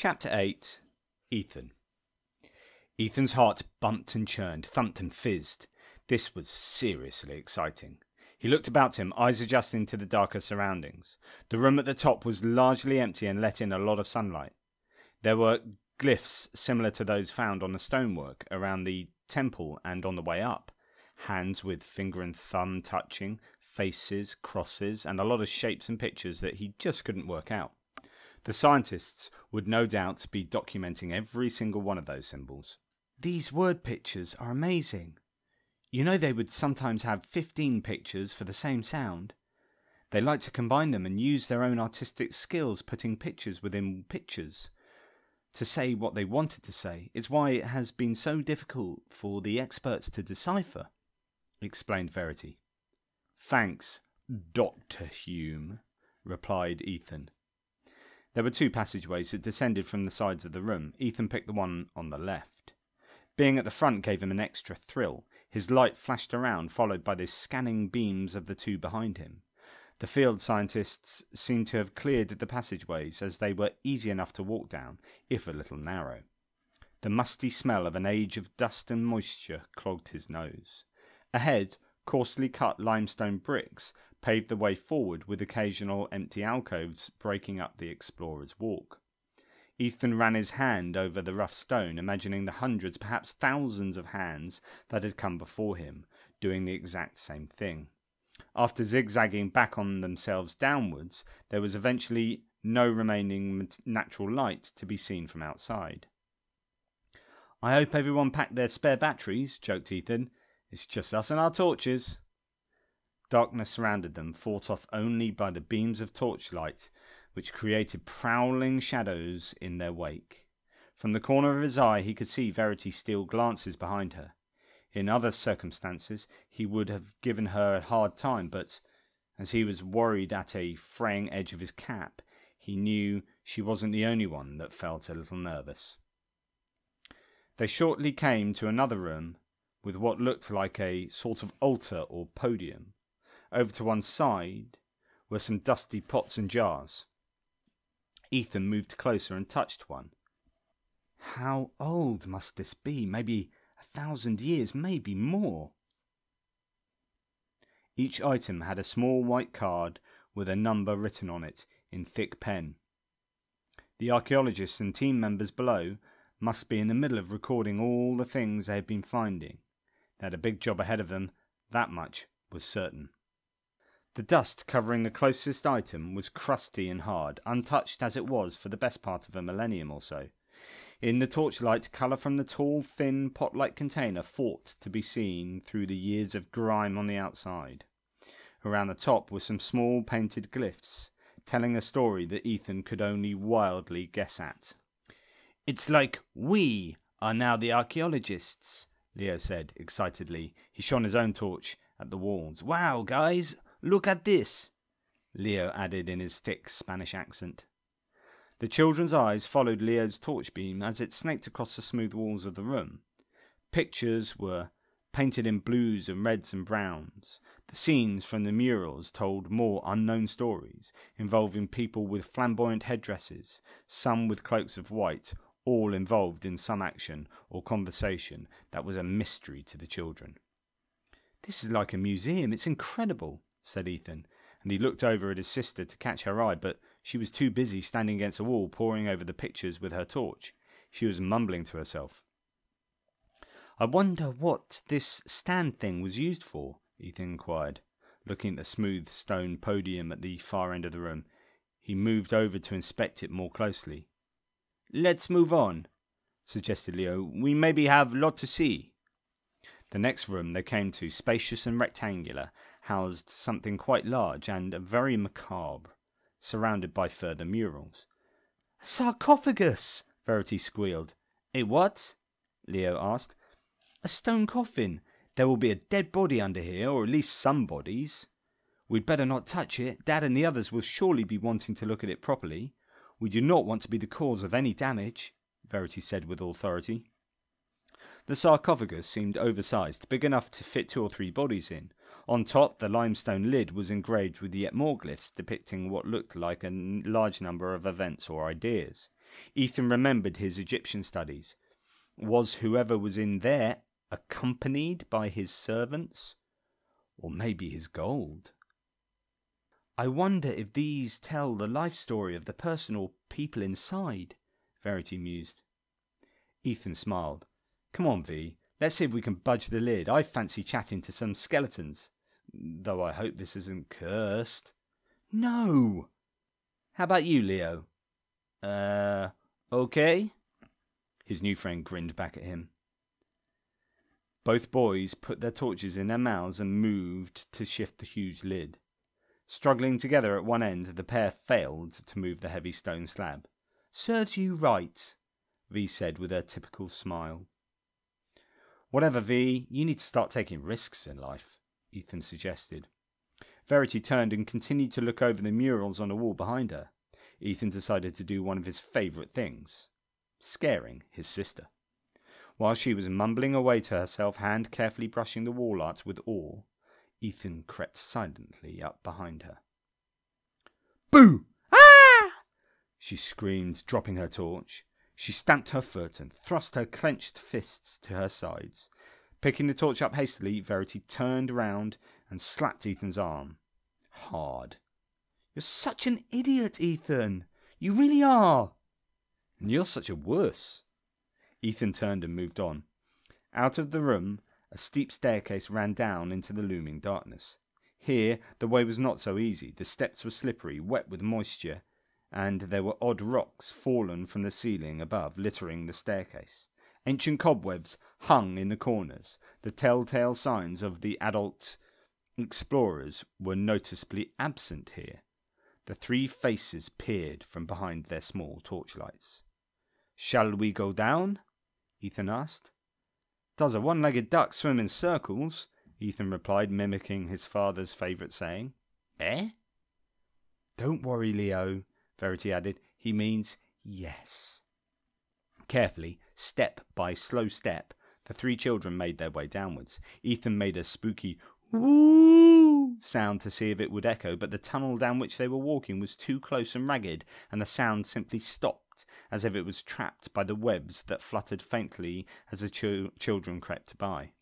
Chapter 8. Ethan. Ethan's heart bumped and churned, thumped and fizzed. This was seriously exciting. He looked about him, eyes adjusting to the darker surroundings. The room at the top was largely empty and let in a lot of sunlight. There were glyphs similar to those found on the stonework around the temple and on the way up. Hands with finger and thumb touching, faces, crosses, and a lot of shapes and pictures that he just couldn't work out. The scientists would no doubt be documenting every single one of those symbols. These word pictures are amazing. You know they would sometimes have 15 pictures for the same sound. They like to combine them and use their own artistic skills putting pictures within pictures to say what they wanted to say. It's why it has been so difficult for the experts to decipher, explained Verity. Thanks, Dr. Hume, replied Ethan. There were two passageways that descended from the sides of the room. Ethan picked the one on the left. Being at the front gave him an extra thrill. His light flashed around, followed by the scanning beams of the two behind him. The field scientists seemed to have cleared the passageways, as they were easy enough to walk down, if a little narrow. The musty smell of an age of dust and moisture clogged his nose. Ahead, coarsely cut limestone bricks paved the way forward, with occasional empty alcoves breaking up the explorer's walk. Ethan ran his hand over the rough stone, imagining the hundreds, perhaps thousands of hands that had come before him, doing the exact same thing. After zigzagging back on themselves downwards, there was eventually no remaining natural light to be seen from outside. "I hope everyone packed their spare batteries," joked Ethan. "It's just us and our torches." Darkness surrounded them, fought off only by the beams of torchlight, which created prowling shadows in their wake. From the corner of his eye he could see Verity steal glances behind her. In other circumstances he would have given her a hard time, but as he was worried at a fraying edge of his cap, he knew she wasn't the only one that felt a little nervous. They shortly came to another room with what looked like a sort of altar or podium. Over to one side were some dusty pots and jars. Ethan moved closer and touched one. How old must this be? Maybe 1,000 years, maybe more. Each item had a small white card with a number written on it in thick pen. The archaeologists and team members below must be in the middle of recording all the things they had been finding. They had a big job ahead of them, that much was certain. The dust covering the closest item was crusty and hard, untouched as it was for the best part of a millennium or so. In the torchlight, colour from the tall, thin, pot-like container fought to be seen through the years of grime on the outside. Around the top were some small painted glyphs, telling a story that Ethan could only wildly guess at. "It's like we are now the archaeologists," Leo said excitedly. He shone his own torch at the walls. "Wow, guys! Look at this," Leo added in his thick Spanish accent. The children's eyes followed Leo's torch beam as it snaked across the smooth walls of the room. Pictures were painted in blues and reds and browns. The scenes from the murals told more unknown stories, involving people with flamboyant headdresses, some with cloaks of white, all involved in some action or conversation that was a mystery to the children. "This is like a museum, it's incredible," said Ethan, and he looked over at his sister to catch her eye, but she was too busy standing against a wall poring over the pictures with her torch. She was mumbling to herself. "I wonder what this stand thing was used for," Ethan inquired, looking at the smooth stone podium at the far end of the room. He moved over to inspect it more closely. "Let's move on," suggested Leo. "We maybe have a lot to see." The next room they came to, spacious and rectangular, housed something quite large and very macabre, surrounded by further murals. "A sarcophagus!" Verity squealed. "A what?" Leo asked. "A stone coffin. There will be a dead body under here, or at least some bodies. We'd better not touch it. Dad and the others will surely be wanting to look at it properly. We do not want to be the cause of any damage," Verity said with authority. The sarcophagus seemed oversized, big enough to fit 2 or 3 bodies in. On top, the limestone lid was engraved with yet more glyphs depicting what looked like a large number of events or ideas. Ethan remembered his Egyptian studies. Was whoever was in there accompanied by his servants? Or maybe his gold? I wonder if these tell the life story of the person or people inside, Verity mused. Ethan smiled. Come on, V. Let's see if we can budge the lid. I fancy chatting to some skeletons. Though I hope this isn't cursed. No! How about you, Leo? Okay? His new friend grinned back at him. Both boys put their torches in their mouths and moved to shift the huge lid. Struggling together at one end, the pair failed to move the heavy stone slab. Serves you right, V said with her typical smile. Whatever, V, you need to start taking risks in life, Ethan suggested. Verity turned and continued to look over the murals on the wall behind her. Ethan decided to do one of his favourite things, scaring his sister. While she was mumbling away to herself, hand carefully brushing the wall art with awe, Ethan crept silently up behind her. Boo! Ah! She screamed, dropping her torch. She stamped her foot and thrust her clenched fists to her sides. Picking the torch up hastily, Verity turned round and slapped Ethan's arm. Hard. You're such an idiot, Ethan. You really are. And you're such a wuss. Ethan turned and moved on. Out of the room, a steep staircase ran down into the looming darkness. Here, the way was not so easy. The steps were slippery, wet with moisture, and there were odd rocks fallen from the ceiling above, littering the staircase. Ancient cobwebs hung in the corners. The telltale signs of the adult explorers were noticeably absent here. The three faces peered from behind their small torchlights. Shall we go down? Ethan asked. Does a one-legged duck swim in circles? Ethan replied, mimicking his father's favourite saying. Eh? Don't worry, Leo, Verity added. He means yes. Carefully, step by slow step, the three children made their way downwards. Ethan made a spooky woo sound to see if it would echo, but the tunnel down which they were walking was too close and ragged, and the sound simply stopped, as if it was trapped by the webs that fluttered faintly as the children crept by.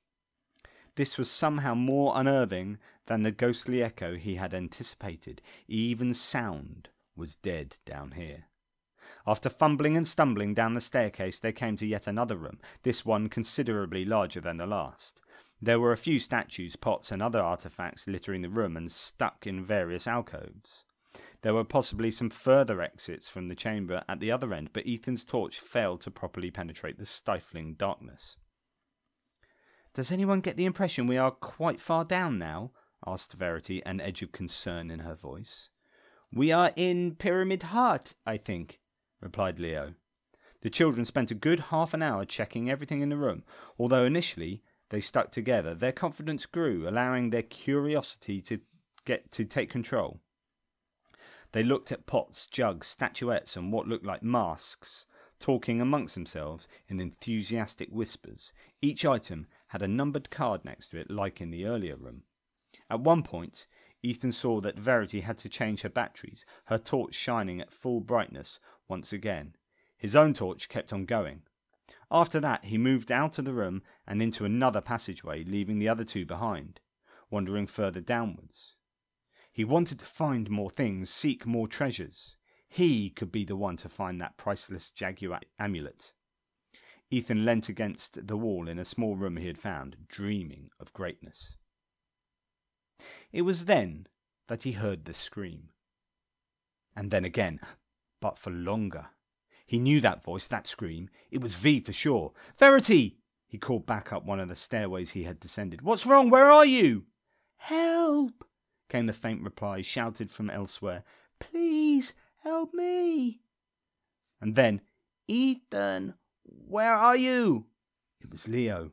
This was somehow more unnerving than the ghostly echo he had anticipated. Even sound was dead down here. After fumbling and stumbling down the staircase, they came to yet another room, this one considerably larger than the last. There were a few statues, pots, and other artefacts littering the room and stuck in various alcoves. There were possibly some further exits from the chamber at the other end, but Ethan's torch failed to properly penetrate the stifling darkness. Does anyone get the impression we are quite far down now? Asked Verity, an edge of concern in her voice. We are in Pyramid Heart, I think, replied Leo. The children spent a good half an hour checking everything in the room. Although initially they stuck together, their confidence grew, allowing their curiosity to take control. They looked at pots, jugs, statuettes, and what looked like masks, talking amongst themselves in enthusiastic whispers. Each item had a numbered card next to it, like in the earlier room. At one point, Ethan saw that Verity had to change her batteries, her torch shining at full brightness once again. His own torch kept on going. After that, he moved out of the room and into another passageway, leaving the other two behind, wandering further downwards. He wanted to find more things, seek more treasures. He could be the one to find that priceless jaguar amulet. Ethan leant against the wall in a small room he had found, dreaming of greatness. It was then that he heard the scream. And then again, but for longer. He knew that voice, that scream. It was V for sure. Verity! He called back up one of the stairways he had descended. What's wrong? Where are you? Help! Came the faint reply, shouted from elsewhere. Please, help me! And then, Ethan, where are you? It was Leo.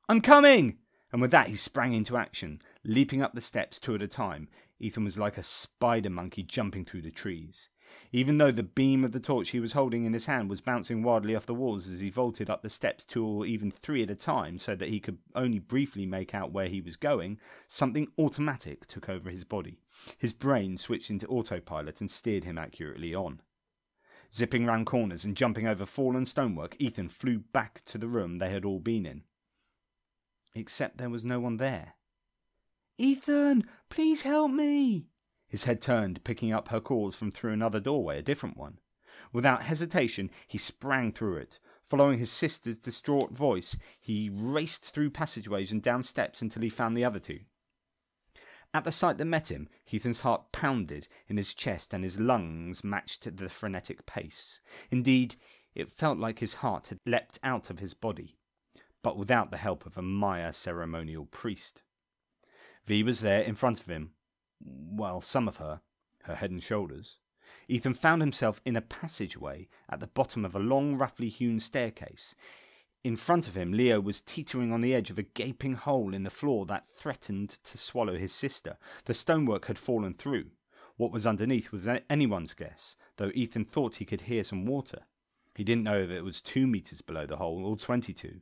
I'm coming! And with that he sprang into action, leaping up the steps two at a time. Ethan was like a spider monkey jumping through the trees. Even though the beam of the torch he was holding in his hand was bouncing wildly off the walls as he vaulted up the steps two or even three at a time so that he could only briefly make out where he was going, something automatic took over his body. His brain switched into autopilot and steered him accurately on. Zipping round corners and jumping over fallen stonework, Ethan flew back to the room they had all been in. Except there was no one there. "Ethan, please help me!" His head turned, picking up her calls from through another doorway, a different one. Without hesitation, he sprang through it. Following his sister's distraught voice, he raced through passageways and down steps until he found the other two. At the sight that met him, Ethan's heart pounded in his chest and his lungs matched the frenetic pace. Indeed, it felt like his heart had leapt out of his body, but without the help of a Maya ceremonial priest. V was there in front of him. Well, some of her head and shoulders. Ethan found himself in a passageway at the bottom of a long, roughly hewn staircase. In front of him, Leo was teetering on the edge of a gaping hole in the floor that threatened to swallow his sister. The stonework had fallen through. What was underneath was anyone's guess, though Ethan thought he could hear some water. He didn't know if it was 2 meters below the hole or 22.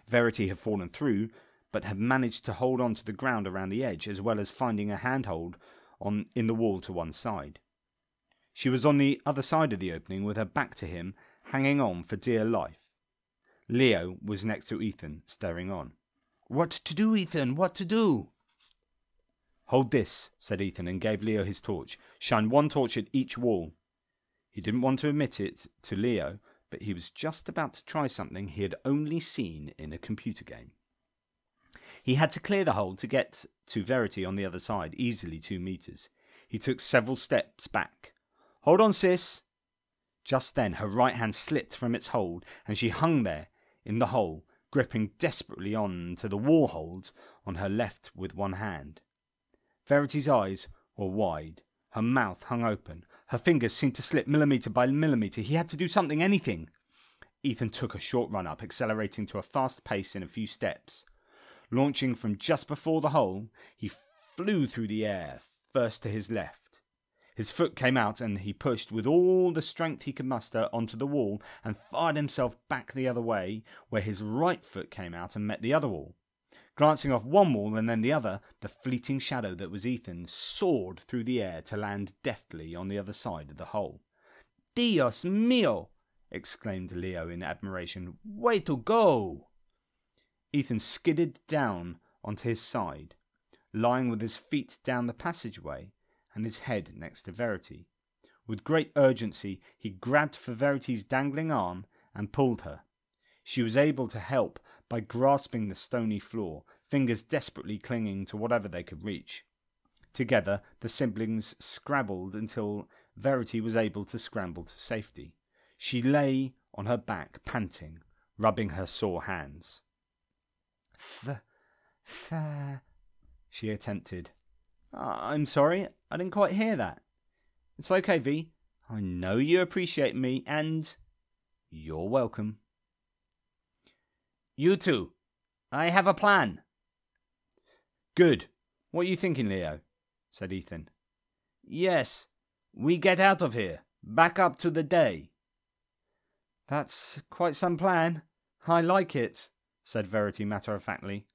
Verity had fallen through, but had managed to hold on to the ground around the edge, as well as finding a handhold in the wall to one side. She was on the other side of the opening, with her back to him, hanging on for dear life. Leo was next to Ethan, staring on. "What to do, Ethan? What to do?" "Hold this," said Ethan, and gave Leo his torch. "Shine one torch at each wall." He didn't want to admit it to Leo, but he was just about to try something he had only seen in a computer game. He had to clear the hole to get to Verity on the other side, easily 2 meters. He took several steps back. "Hold on, sis." Just then her right hand slipped from its hold, and she hung there in the hole, gripping desperately on to the wall hold on her left with one hand. Verity's eyes were wide. Her mouth hung open. Her fingers seemed to slip millimetre by millimetre. He had to do something, anything. Ethan took a short run up, accelerating to a fast pace in a few steps. Launching from just before the hole, he flew through the air, first to his left. His foot came out and he pushed with all the strength he could muster onto the wall and fired himself back the other way, where his right foot came out and met the other wall. Glancing off one wall and then the other, the fleeting shadow that was Ethan soared through the air to land deftly on the other side of the hole. "Dios mío!" exclaimed Leo in admiration. "Way to go!" Ethan skidded down onto his side, lying with his feet down the passageway and his head next to Verity. With great urgency, he grabbed for Verity's dangling arm and pulled her. She was able to help by grasping the stony floor, fingers desperately clinging to whatever they could reach. Together, the siblings scrabbled until Verity was able to scramble to safety. She lay on her back, panting, rubbing her sore hands. She attempted. "I'm sorry, I didn't quite hear that." "It's okay, V. I know you appreciate me, and you're welcome." "You two, I have a plan." "Good. What are you thinking, Leo?" said Ethan. "Yes, we get out of here, back up to the day." "That's quite some plan. I like it," said Verity matter-of-factly.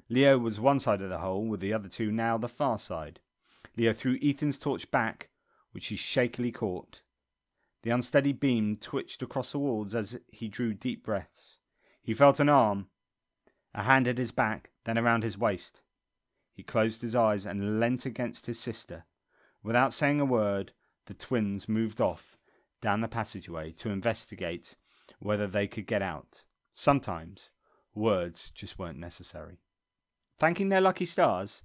Leo was one side of the hole, with the other two now the far side. Leo threw Ethan's torch back, which he shakily caught. The unsteady beam twitched across the walls as he drew deep breaths. He felt an arm, a hand at his back, then around his waist. He closed his eyes and leant against his sister. Without saying a word, the twins moved off down the passageway to investigate whether they could get out. Sometimes words just weren't necessary. Thanking their lucky stars,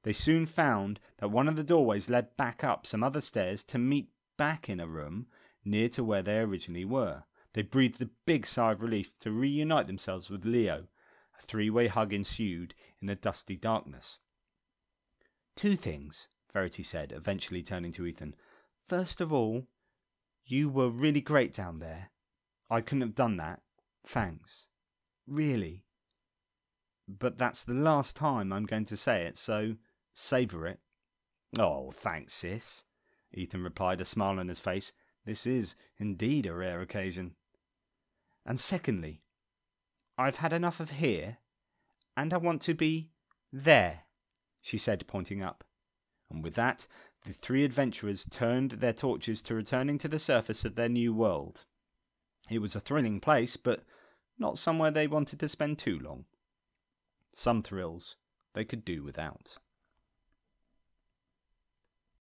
they soon found that one of the doorways led back up some other stairs to meet back in a room near to where they originally were. They breathed a big sigh of relief to reunite themselves with Leo. A 3-way hug ensued in the dusty darkness. "2 things, Verity said, eventually turning to Ethan. "First of all, you were really great down there. I couldn't have done that. Thanks. Really. But that's the last time I'm going to say it, so savour it." "Oh, thanks, sis," Ethan replied, a smile on his face. "This is indeed a rare occasion." "And secondly, I've had enough of here, and I want to be there," she said, pointing up. And with that, The three adventurers turned their torches to returning to the surface of their new world. It was a thrilling place, but not somewhere they wanted to spend too long. Some thrills they could do without.